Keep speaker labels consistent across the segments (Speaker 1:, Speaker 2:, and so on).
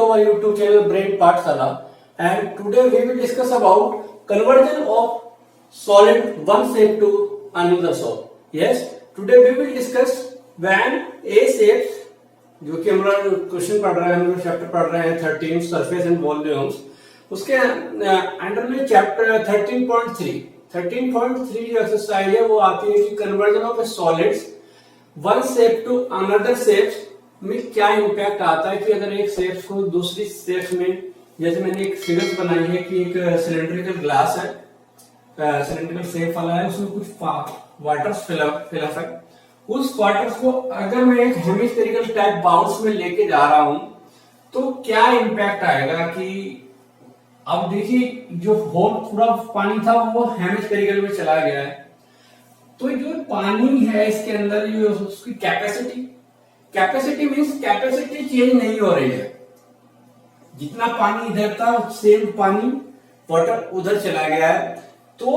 Speaker 1: to our YouTube channel Brain Pathshala, and today we will discuss about conversion of solid one shape to another shape. Yes, today we will discuss when A shapes, जो कि हम लोग question पढ़ रहे हैं, हम लोग chapter पढ़ रहे हैं 13 सरफेस एंड वॉल्यूम्स, उसके अंडर में चैप्टर 13.3 जो एक्सरसाइज है वो आती है कि conversion of solids one shape to another shapes में क्या इम्पैक्ट आता है कि अगर एक शेप्स को दूसरी शेप्स में, जैसे मैंने एक फिगर बनाई है कि एक सिलेंड्रिकल ग्लास है, सिलेंड्रिकल शेप वाला है, उसमें कुछ वाटर फिलअप है, उस वाटर को अगर मैं एक हेमिस्फेरिकल टाइप बाउल्स में लेके जा रहा हूं तो क्या इम्पैक्ट आएगा कि अब देखिए जो होल पूरा पानी था वो हेमिस्फेरिकल में चला गया है, तो जो पानी है इसके अंदर जो उसकी कैपेसिटी मींस कैपेसिटी चेंज नहीं हो रही है, जितना पानी इधर था सेम पानी वाटर उधर चला गया है। तो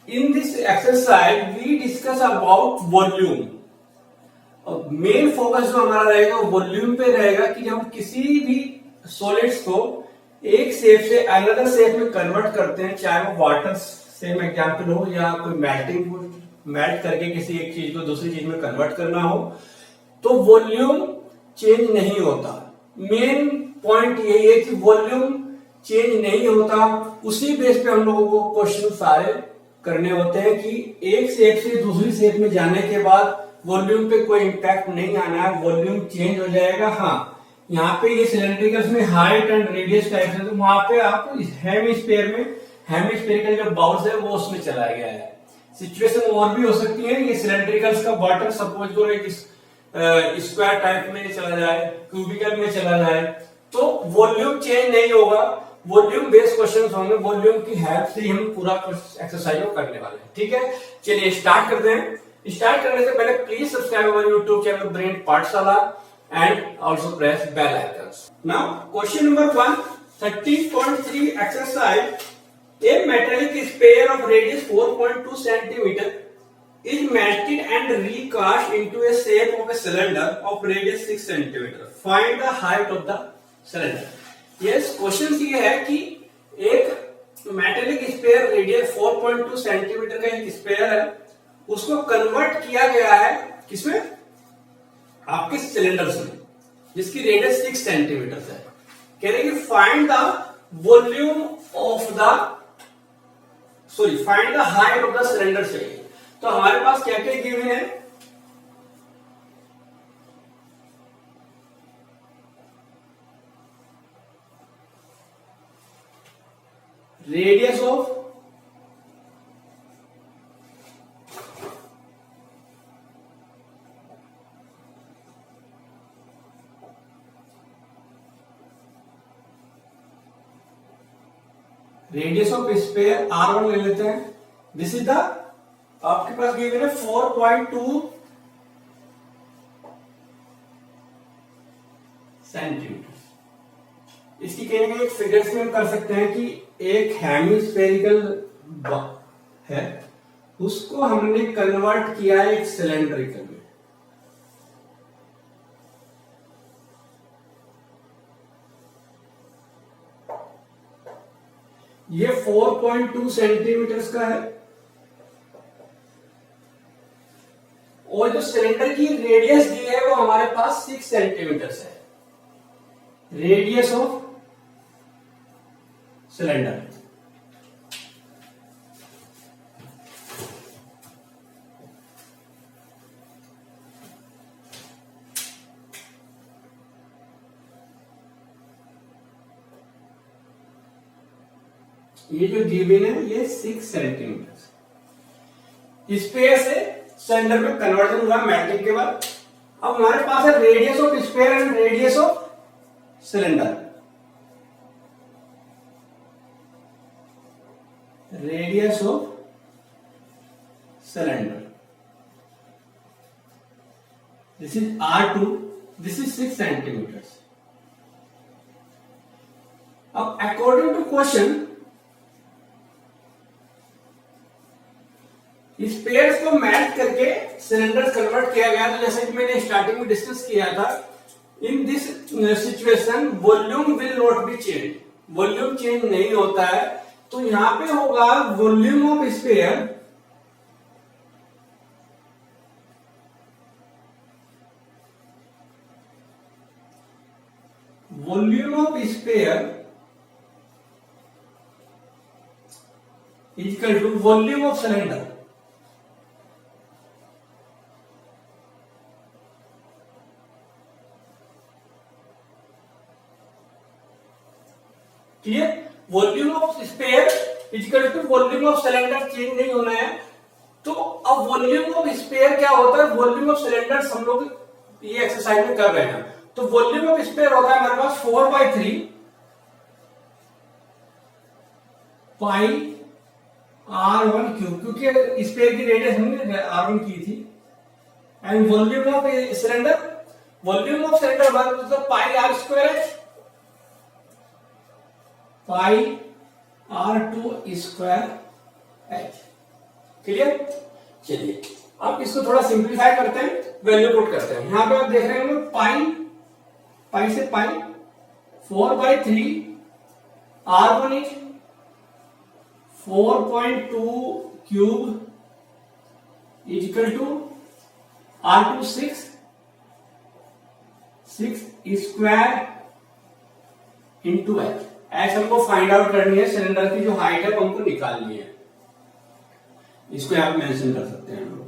Speaker 1: in this exercise we discuss about volume. और मेन फोकस जो हमारा रहेगा वॉल्यूम पे रहेगा कि जब हम किसी भी सॉलिड्स को एक शेप से अनदर शेप में कन्वर्ट करते हैं, चाहे वो वाटर सेम एग्जांपल हो या कोई मेल्ट करके किसी एक चीज को दूसरी चीज में कन्वर्ट करना हो, तो वॉल्यूम चेंज नहीं होता। मेन पॉइंट यही है कि वॉल्यूम चेंज नहीं होता, उसी बेस पे हम लोगों को क्वेश्चन सारे करने होते हैं कि एक शेप से दूसरी शेप में जाने के बाद वॉल्यूम पे कोई इंपैक्ट नहीं आना है, वॉल्यूम चेंज हो जाएगा। हाँ, यहाँ पे ये सिलेंड्रिकल्स में हाइट एंड रेडियस टाइप है, तो वहां पे आपको हेमिस्फेरिकल जो बाउल्स है वो उसमें चला गया है। सिचुएशन और भी हो सकती है, ये सिलेंड्रिकल्स का वाटर सपोज करो एक स्क्वायर टाइप में चला जाए, क्यूबिकल में चला जाए, तो वॉल्यूम चेंज नहीं होगा, वॉल्यूम बेस्ड क्वेश्चंस होंगे, वॉल्यूम की हेल्प से हम पूरा एक्सरसाइज को करने वाले हैं। ठीक है, चलिए स्टार्ट करते हैं। स्टार्ट करने से पहले please subscribe our YouTube channel brain Pathshala and also press bell icons. Now question number 1, 13.3 exercise. A metallic sphere of radius 4.2 centimeter is melted and recast into a shape of a cylinder of radius 6 centimeter. Find the height of the cylinder. Yes, question ये है कि एक metallic spare radius 4.2 centimetre का एक spare है, उसको convert किया गया है किसमें? आपके सिलेंडर्स में, जिसकी रेडियस 6 सेंटीमीटर है। कह रहे कि find the volume of the find the height of the cylinder चाहिए। तो हमारे पास क्या क्या गिवन है? रेडियस ऑफ स्पेयर R1 ले लेते हैं। दिस इज द आपके पास गिवन है 4.2 सेंटीमीटर। इसकी कहने का एक फिगर्स में हम कर सकते हैं कि एक हेमिस्फेरिकल है, उसको हमने कन्वर्ट किया है एक सिलेंड्रिकल में। ये 4.2 सेंटीमीटर का है और जो सिलेंडर की रेडियस दी है वो हमारे पास 6 सेंटीमीटर है, रेडियस ऑफ सिलेंडर। ये जो गिवन है ये 6 सेंटीमीटर। स्पेयर से सिलेंडर में कन्वर्जन हुआ मेल्टिंग के बाद। अब हमारे पास है radius of sphere and radius of cylinder. Radius of cylinder, this is R2, this is 6 centimetre. अब अकॉर्डिंग टू क्वेश्चन स्पेयर्स को मेल्ट करके सिलेंडर कन्वर्ट किया गया। तो जैसे कि मैंने स्टार्टिंग में डिस्कस किया था in this situation volume will not be change, volume change नहीं होता है। तो यहां पे होगा volume of sphere is equal to volume of cylinder। Clear? Volume of sphere is equal to volume of cylinder, change नहीं होना है। तो अब वॉल्यूम ऑफ स्फीयर क्या होता है, वॉल्यूम ऑफ सिलेंडर हम लोग ये एक्सरसाइज में कर रहे हैं। तो वॉल्यूम ऑफ स्फीयर होता है हमारे पास 4/3 पाई R1 क्यूब, क्योंकि स्फीयर की रेडियस हमने R1 की थी। And volume of cylinder, volume of cylinder हमारा पाई R स्क्वायर है, पाई R2 स्क्वायर एच। क्लियर? चलिए अब इसको थोड़ा सिंप्लीफाई करते हैं, वैल्यू पुट करते हैं। यहां पे आप देख रहे हैं पाई से pi 4/3 R1 is 4.2 cube is equal to R2 6 square into H. H हमको फाइंड आउट करनी है, सिलेंडर की जो हाइट है वो हमको निकालनी है। इसको आप मेंशन कर सकते हैं हम लोग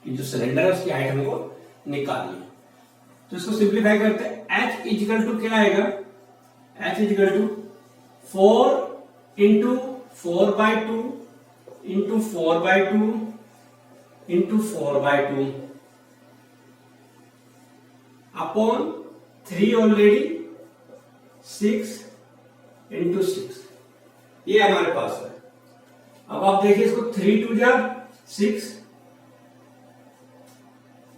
Speaker 1: कि जो सिलेंडर है उसकी हाइट हमको निकालनी है। तो इसको सिंप्लीफाई करते हैं। एच इजिकल टू क्या आएगा, H is equal to 4 into 4/2 into 4/2 into 4/2 upon 3 already 6 into 6, ये हमारे पास है। अब आप देखिए इसको 3 2 जा 6,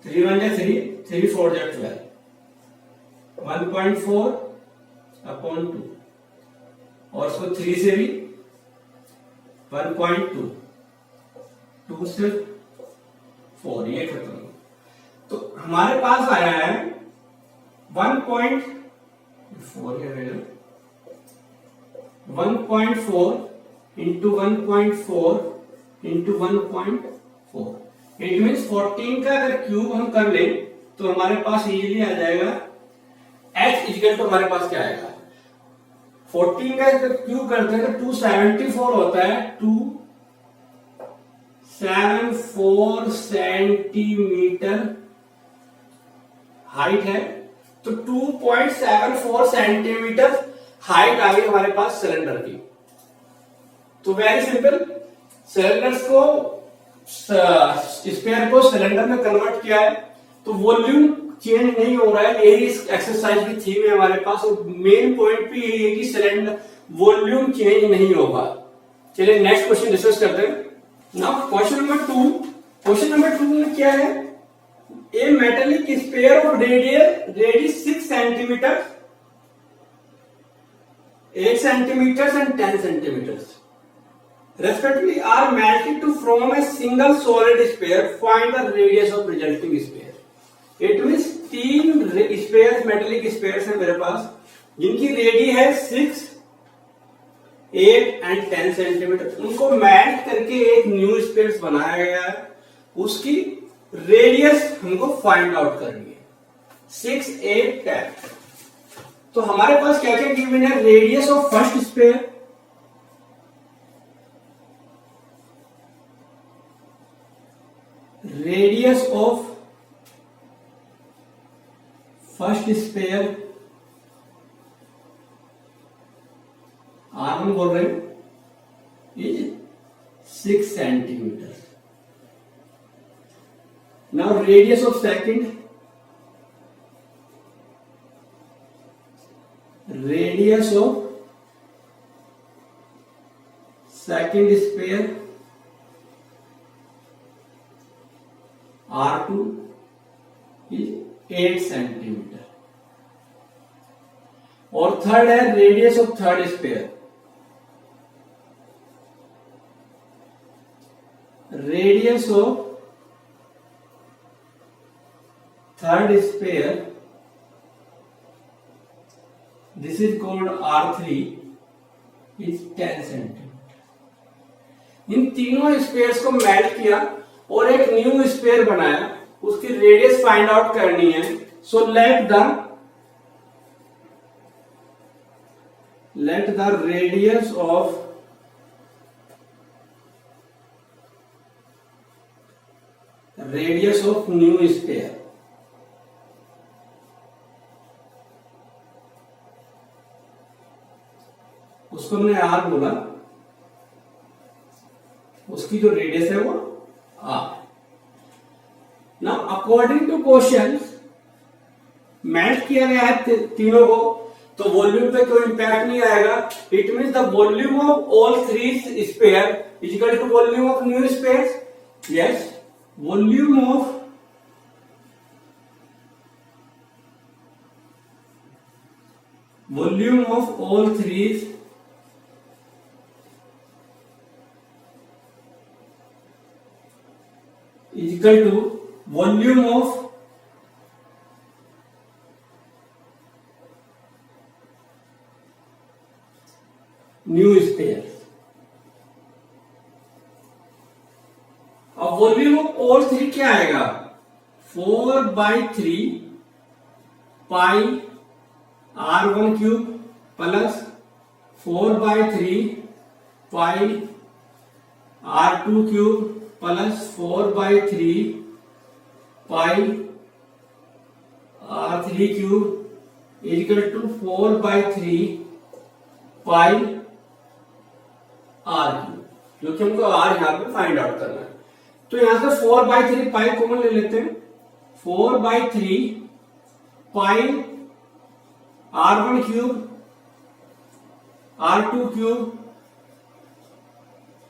Speaker 1: 3 1 जा 3, 3 4 जा 12, 1.4 अपॉन 2, और इसको 3 से भी 1.2, 2 से 4, ये खत्म। तो हमारे पास आया है 1.4 इंटू 1.4 इंटू 1.4, इट मीन्स 14 का अगर क्यूब हम कर लें तो हमारे पास इजीली आ जाएगा h इक्वल टू हमारे पास क्या आएगा, 14 का अगर क्यूब करते हैं तो 274 होता है, 274 सेंटीमीटर हाइट है। तो 2.74 सेंटीमीटर हाइट आ गई हमारे पास सिलेंडर की। तो वेरी सिंपल, सिलेंडर्स को स्फीयर को सिलेंडर में कन्वर्ट किया है, तो वॉल्यूम चेंज नहीं हो रहा है। यही इस एक्सरसाइज की थीम है हमारे पास, और मेन पॉइंट भी यही है कि सिलेंडर वॉल्यूम चेंज नहीं होगा। चलिए नेक्स्ट क्वेश्चन डिस्कस करते हैं। Now question number 2, question number 2 में क्या है, a metallic sphere of radius 6 centimetre, 8 centimeters and 10 centimeters respectively are melted to form a single solid sphere. Find the radius of resulting sphere. It means 3 sphere metallic spheres है मेरे पास, जिनकी ready है 6, 8 and 10 centimetre. उनको match करके एक new spare बनाया गया है, उसकी रेडियस हमको फाइंड आउट करनी है 6, 8, 10। तो हमारे पास क्या क्या गिवन है, radius of first sphere, radius of first sphere R1 बोल रहे हैं is 6 centimetre. Now radius of second, radius of second sphere R2 is 8 centimetre. और थर्ड है radius of third sphere, radius of third sphere, this is called R3, is 10 centimetre. इन तीनों spheres को melt किया और एक न्यू स्पेयर बनाया, उसकी रेडियस फाइंड आउट करनी है। So let the radius of new sphere, उसको हमने आर बोला, उसकी जो रेडियस है वो R. Now according to question melt किया गया है तीनों को, तो वॉल्यूम पे कोई इंपैक्ट नहीं आएगा। It means the volume of all three sphere is equal to volume of new sphere. Yes, volume of all three is equal to volume of new sphere। अब वॉल्यूम ऑफ ऑल थ्री क्या आएगा? 4/3 pi R1 cube plus 4/3 pi R2 cube plus 4/3 pi R3 cube equal to 4/3 pi R cube, जो कि हमको R यहां पे find out करना है। तो यहां से 4/3 पाई कॉमन ले लेते हैं। 4/3 pi R1 cube R2 cube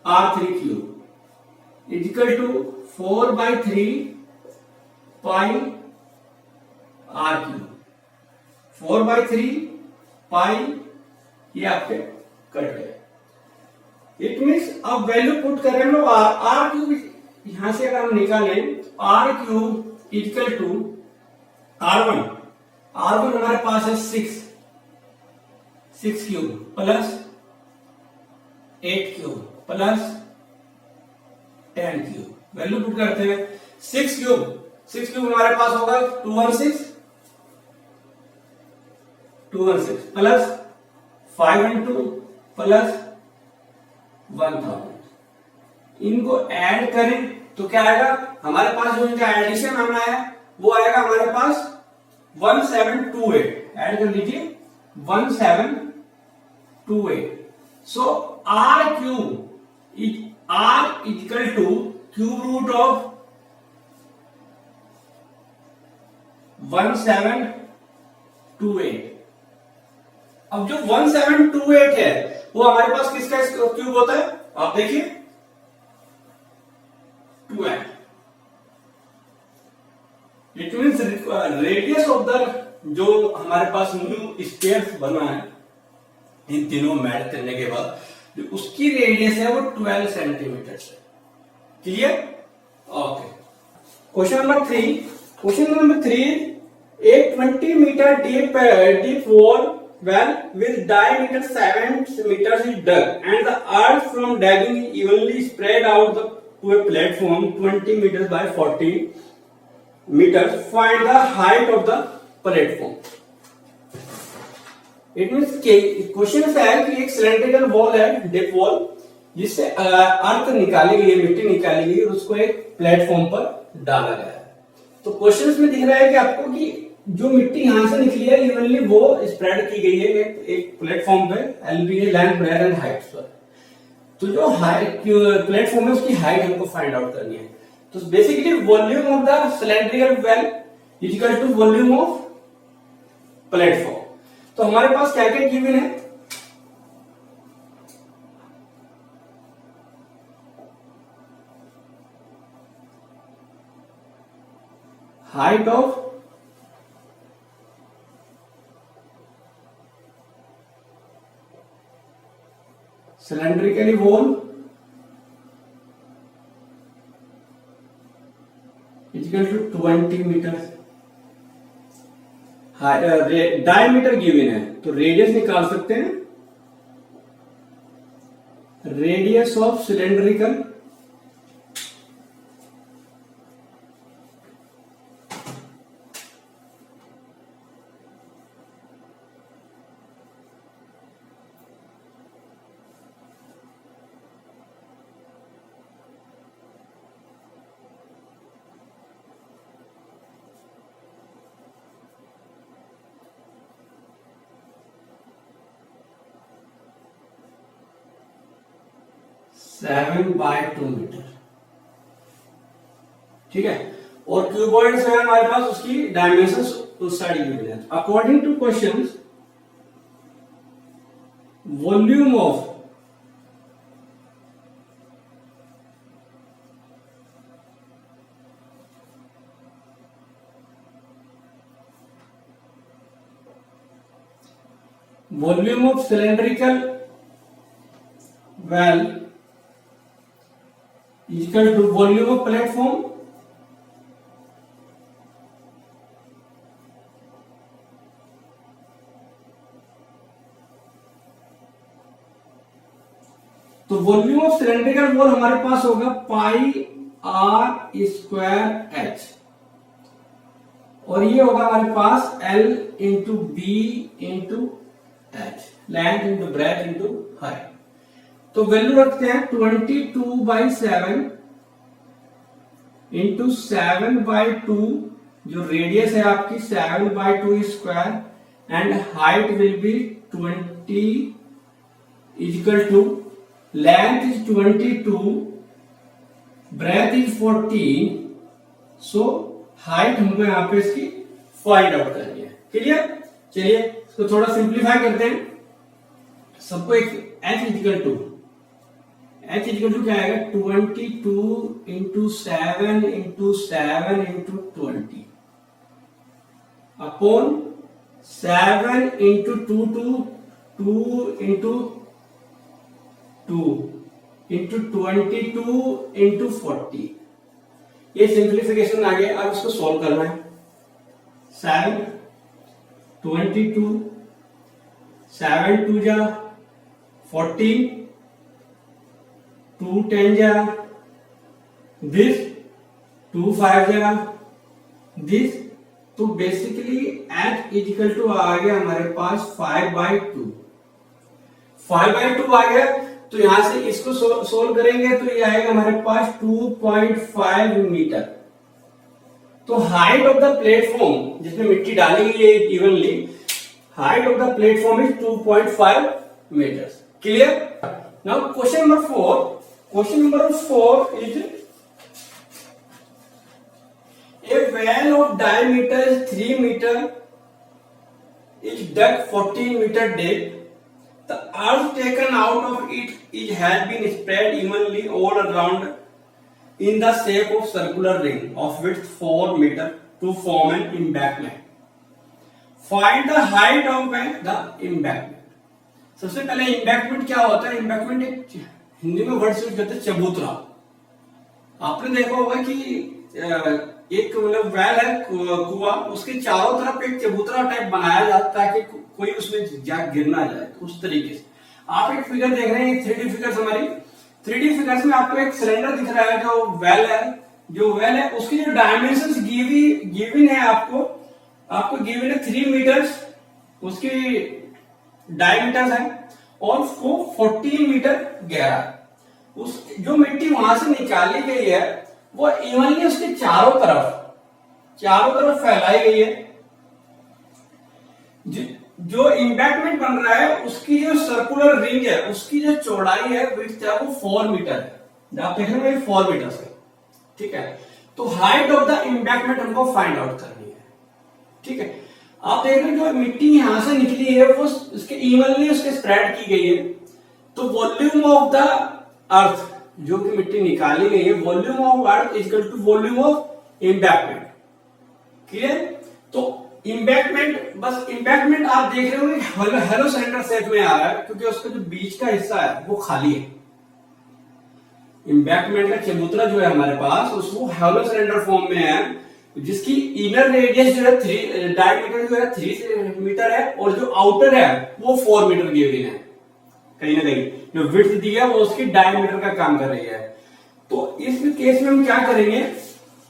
Speaker 1: R3 cube equal to 4/3 pi R cube. 4/3 pi ये आपके कट गए। इट मीन्स अब वैल्यू पुट कर रहे हैं आर क्यूब, यहां से अगर हम निकालें are cube equal to R1 हमारे पास है 6 cube plus 8 cube plus 10 cube. Value put करते हैं। 6 क्यूब हमारे पास होगा 216 प्लस 512 प्लस 1000। इनको ऐड करें तो क्या आएगा हमारे पास? जो इनका एडिशन आना है वो आएगा हमारे पास 1728। ऐड कर लीजिए 1728। So r cube R equal to cube root of 1728। अब जो 1728 है वो हमारे पास किसका क्यूब होता है? आप देखिए 2n। It means radius of the जो हमारे पास न्यू स्पेयर बना है इन तीनों मेल्ट करने के बाद, उसकी रेडियस है वो 12 सेंटीमीटर है। क्लियर? ओके। क्वेश्चन नंबर 3 एक 20 metre deep well with diameter 7 meters is dug and the earth from digging is evenly spread out to a platform 20 meters by 40 meters. Find the height of the platform. It means question है कि एक cylindrical wall है, dip wall, जिससे अर्थ निकाली गई है, मिट्टी निकाली गई और उसको एक प्लेटफॉर्म पर डाला गया है। तो क्वेश्चन में दिख रहा है कि आपको कि जो मिट्टी यहां से निकली है इवनली वो स्प्रेड की गई है एक प्लेटफॉर्म पे L B length breadth and height पर। तो जो हाइट प्लेटफॉर्म है उसकी हाइट हमको फाइंड आउट करनी है। तो basically volume of the cylindrical well is equal to volume of platform. तो हमारे पास क्या क्या गिवन है? Height of cylindrically wall is equal to 20 meters। Diameter given है तो रेडियस निकाल सकते हैं, radius of cylindrical seven by 2 metre, ठीक है। और क्यूबॉइड से हमारे पास उसकी डायमेंशंस उस साइड गिवन है। According to questions, volume of cylindrical well equal to volume of platform तो वॉल्यूम ऑफ सिलेंड्रिकल वॉल हमारे पास होगा पाई आर स्क्वायर एच, और ये होगा हमारे पास l into b into h, length into breadth into height. तो वैल्यू रखते हैं 22/7 इंटू 7/2, जो रेडियस है आपकी 7/2 square and height will be 20 equal to length is 22, breadth is 14, so height हमको यहां पे इसकी फाइंड आउट करनी है। क्लियर? चलिए इसको थोड़ा सिंप्लीफाई करते हैं। सबको एक h इक्वल टू क्या आएगा 22 into 7 into 7 into 20 upon 7 into 2 into 2 into 22 into 40। ये सिंप्लीफिकेशन आ गया। अब इसको सॉल्व करना है। 7 22 7 2 जा 40 2 10 जा this 2 5 जा this। तो बेसिकली h इक्वल टू आ गया हमारे पास 5/2 आ गया। तो यहां से इसको सोल्व करेंगे तो ये आएगा हमारे पास 2.5 मीटर। तो हाइट ऑफ द प्लेटफॉर्म जिसमें मिट्टी डाली गई है evenly, height of the platform is 2.5 metres. Clear? Now question number 4 is a well of diameter is 3 meter is dug 14 meter deep. The earth taken out of it has been spread evenly all around in the shape of circular ring of width 4 meter to form an embankment. Find the height of the embankment. सबसे पहले embankment क्या होता है? embankment एक हिंदी में word use करते हैं चबूतरा। आपने देखा होगा कि एक मतलब वेल है कुआं, उसके चारों तरफ एक चबूतरा टाइप बनाया जाता है ताकि कोई उसमें जा गिर ना जाए। तो उस तरीके से आप एक फिगर देख रहे हैं, 3D फिगर्स हमारी 3D फिगर्स में आपको एक सिलेंडर दिख रहा है जो वेल है उसकी जो डायमेंशंस गिवन है आपको गिवन है 3 मीटर्स उसकी डायमीटर है और वो 14 मीटर गहरा। उस जो मिट्टी वहां से निकाली गई है वो इवनली उसके चारों तरफ फैलाई गई है। जो एम्बैंकमेंट बन रहा है उसकी जो सर्कुलर रिंग है उसकी जो चौड़ाई है विड्थ है वो 4 मीटर है। आप देख रहे हैं 4 मीटर से, ठीक है। तो हाइट ऑफ द एम्बैंकमेंट हमको फाइंड आउट करनी है, ठीक है। आप देख रहे हैं जो मिट्टी यहां से निकली है वो उसके इवनली उसके स्प्रेड की गई है। तो वॉल्यूम ऑफ द अर्थ जो कि मिट्टी निकाली गई है, volume of earth equal to volume of embankment. Clear? तो एम्बैंकमेंट आप देख रहे होंगे हेलो सिलेंडर शेप में आ रहा है क्योंकि उसका जो बीच का हिस्सा है वो खाली है। एम्बैंकमेंट का चबूतरा जो है हमारे पास उसको हेलो सिलेंडर फॉर्म में है जिसकी इनर रेडियस जो है 3, डायमीटर जो है 3 मीटर है, और जो आउटर है वो 4 मीटर गिवन है। कहीं ना कहीं जो विड्थ दी है वो उसकी डायमीटर का काम कर रही है। तो इस केस में हम क्या करेंगे,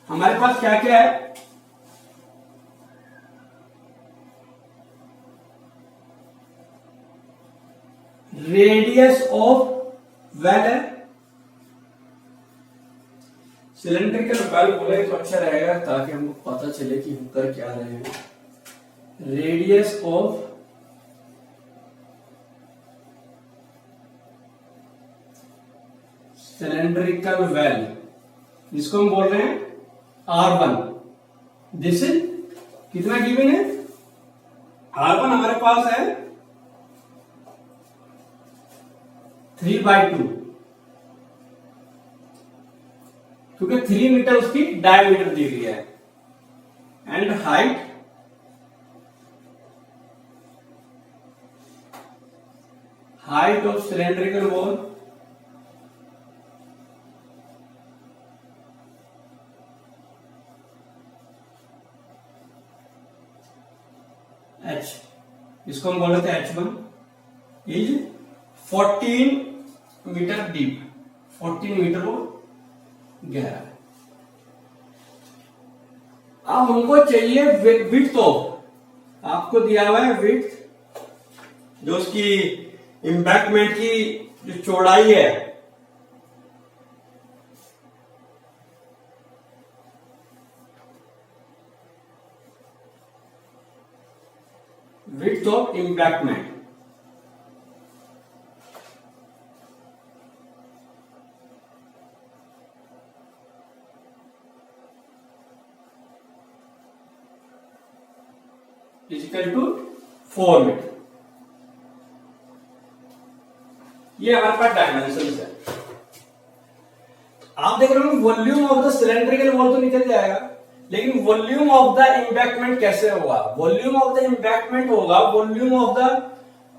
Speaker 1: हमारे पास क्या क्या है, रेडियस ऑफ वेल है, सिलेंड्रिकल वेल बोले तो अच्छा रहेगा ताकि हमको पता चले कि हम कर क्या रहे हैं। रेडियस ऑफ सिलेंड्रिकल वेल, जिसको हम बोल रहे हैं R1। दिस इज कितना गिवन है, R1 हमारे पास है 3/2, क्योंकि 3 मीटर उसकी डायमीटर दी गई है। And height of cylindrical wall h, इसको हम बोल रहे थे H1 is 14 metre deep, 14 metre वो गहरा। अब हमको चाहिए विड्थ ऑफ, आपको दिया हुआ है विड्थ, जो उसकी एम्बैंकमेंट की जो चौड़ाई है, width of embankment, equal to 4 metre. ये हमारे पास डायमेंशन है। आप देख रहे हो volume of the cylindrical wall तो निकल जाएगा, लेकिन वॉल्यूम ऑफ द एम्बैंकमेंट कैसे होगा, वॉल्यूम ऑफ द एम्बैंकमेंट होगा वॉल्यूम ऑफ द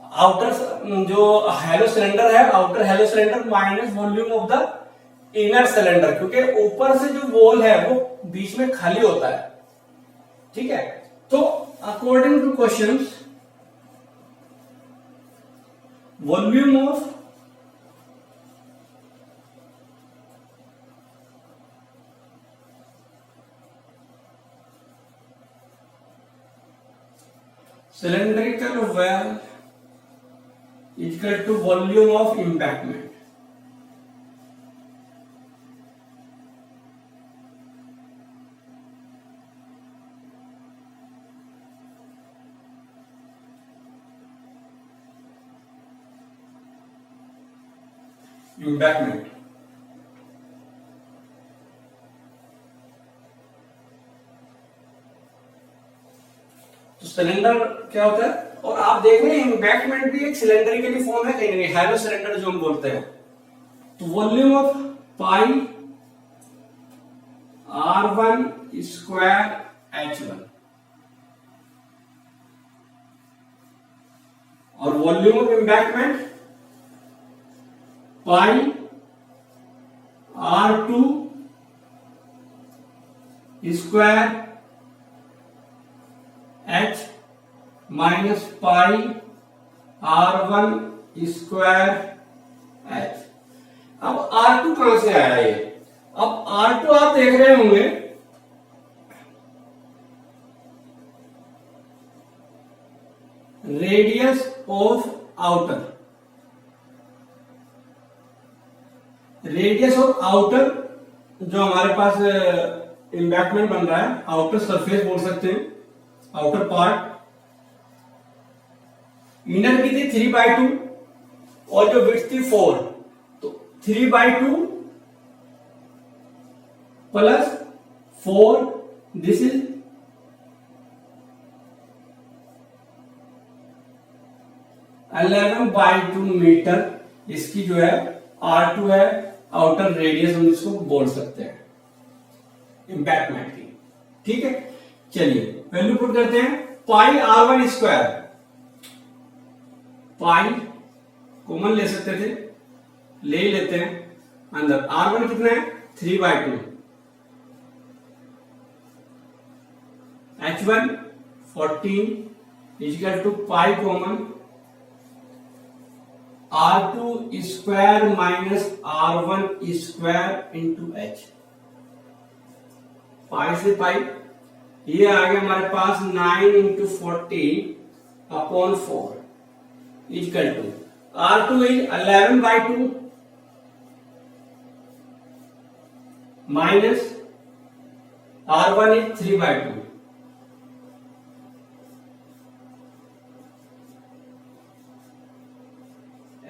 Speaker 1: आउटर, जो हैलो सिलेंडर है, outer hello cylinder minus volume of the inner cylinder, क्योंकि ऊपर से जो वॉल है वो बीच में खाली होता है। ठीक है, तो according to questions, volume of cylindrical well is equal to volume of embankment. Embankment तो सिलेंडर क्या होता है, और आप देख रहे हैं एम्बैंकमेंट भी एक सिलेंडरिकली फॉर्म है, कहीं नहीं हैलो सिलेंडर जो हम बोलते हैं। तो volume of pi R1 square H1 और volume of embankment pi R2 square H minus pi R1 square H। अब R2 कहां से आया ये, अब R2 आप देख रहे होंगे radius of outer, radius of outer जो हमारे पास एम्बैंकमेंट बन रहा है, आउटर सरफेस बोल सकते हैं, आउटर पार्ट। इनर की थी 3/2 और जो विड्थ थी 4, तो 3/2 प्लस 4, दिस इज 11/2 मीटर। इसकी जो है R2 है आउटर रेडियस, हम इसको बोल सकते हैं एम्बैंकमेंट की। ठीक है, चलिए वैल्यू पुट करते हैं। पाई R1 स्क्वायर, पाई कॉमन ले सकते थे, ले ही लेते हैं अंदर। R1 कितना है 3/2 H1 14 is equal to pi common R2 square minus R1 square into H, pi से पाई, ये आ गया हमारे पास 9 into 14 upon 4 is equal to R2 is 11/2 minus R1 is 3/2,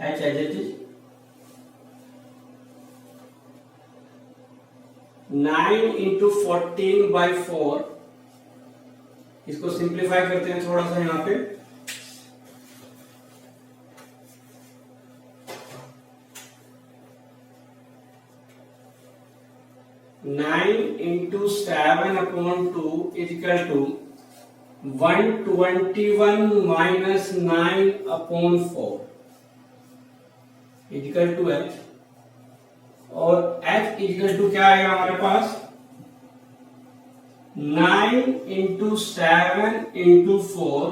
Speaker 1: H as it is 9 into 14/4, इसको सिंप्लीफाई करते हैं थोड़ा सा यहां पे, nine into 7/2 is equal to 121 minus 9/4 is equal to H, और H इजिकल टू क्या आएगा हमारे पास 9 into 7 into 4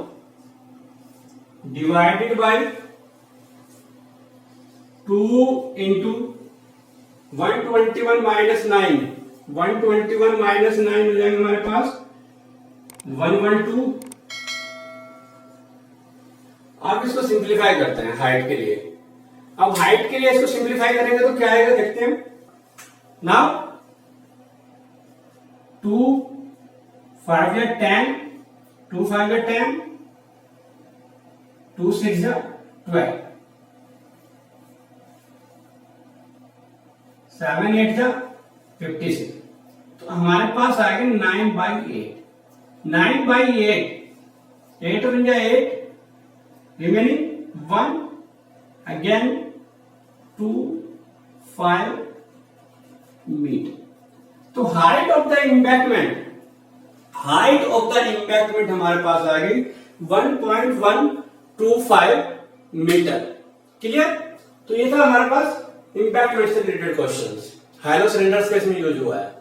Speaker 1: divided by 2 into 121 minus 9, 121 minus 9 मिल जाएगा हमारे पास 112। आप इसको सिंप्लीफाई करते हैं हाइट के लिए। अब हाइट के लिए इसको सिंप्लीफाई करेंगे तो क्या आएगा देखते हैं। नाउ 2 5 या 10, 2 5 या 10, 2 6 या 12, 7 8 या 56, तो हमारे पास आएगा 9/8, 9/8, 8 और 8 रिमेनिंग 1 अगेन 2 5 मीटर। तो height of the embankment, height of the embankment हमारे पास आ गई 1.125 मीटर। क्लियर? तो ये था हमारे पास इम्बैक्टमेंट से related questions, hello cylinder space में यूज हुआ है।